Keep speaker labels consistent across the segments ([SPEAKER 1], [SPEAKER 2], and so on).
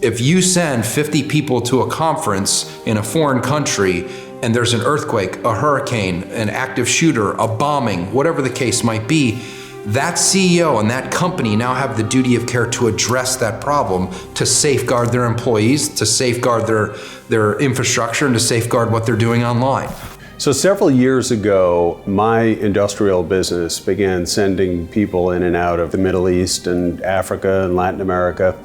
[SPEAKER 1] If you send 50 people to a conference in a foreign country and there's an earthquake, a hurricane, an active shooter, a bombing, whatever the case might be, that CEO and that company now have the duty of care to address that problem, to safeguard their employees, to safeguard their infrastructure, and to safeguard what they're doing online.
[SPEAKER 2] So several years ago, my industrial business began sending people in and out of the Middle East and Africa and Latin America.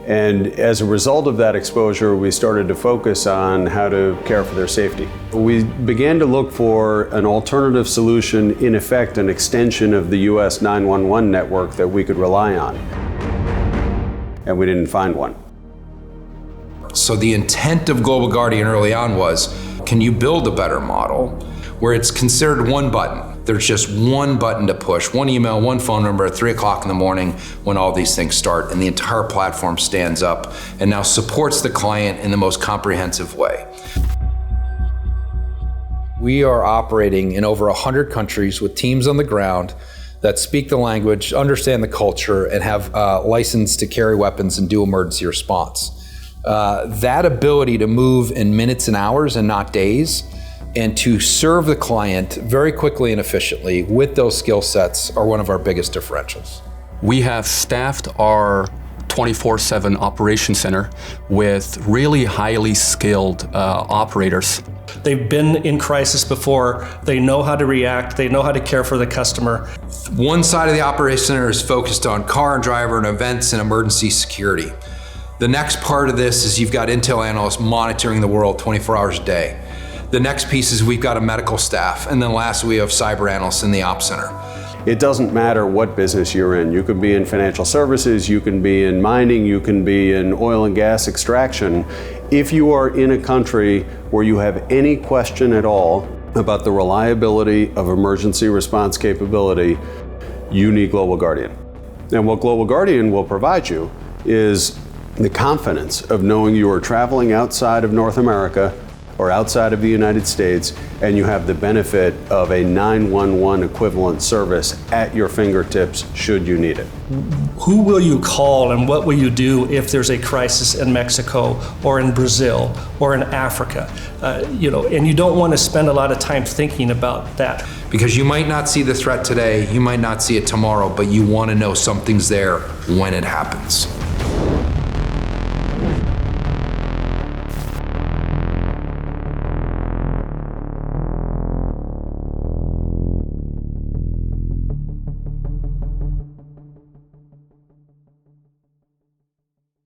[SPEAKER 2] And as a result of that exposure, we started to focus on how to care for their safety. We began to look for an alternative solution, in effect, an extension of the US 911 network that we could rely on. And we didn't find one.
[SPEAKER 1] So the intent of Global Guardian early on was, can you build a better model where it's considered one button? There's just one button to push, one email, one phone number at 3 o'clock in the morning when all these things start, and the entire platform stands up and now supports the client in the most comprehensive way. We are operating in over 100 countries with teams on the ground that speak the language, understand the culture, and have license to carry weapons and do emergency response. That ability to move in minutes and hours and not days, and to serve the client very quickly and efficiently with those skill sets are one of our biggest differentials.
[SPEAKER 3] We have staffed our 24/7 operations center with really highly skilled operators.
[SPEAKER 4] They've been in crisis before. They know how to react. They know how to care for the customer.
[SPEAKER 1] One side of the operations center is focused on car and driver and events and emergency security. The next part of this is you've got intel analysts monitoring the world 24 hours a day. The next piece is we've got a medical staff, and then last we have cyber analysts in the ops center.
[SPEAKER 2] It doesn't matter what business you're in. You could be in financial services, you can be in mining, you can be in oil and gas extraction. If you are in a country where you have any question at all about the reliability of emergency response capability, you need Global Guardian. And what Global Guardian will provide you is the confidence of knowing you are traveling outside of North America or outside of the United States, and you have the benefit of a 911 equivalent service at your fingertips should you need it.
[SPEAKER 4] Who will you call and what will you do if there's a crisis in Mexico or in Brazil or in Africa? And you don't want to spend a lot of time thinking about that.
[SPEAKER 1] Because you might not see the threat today, you might not see it tomorrow, but you want to know something's there when it happens.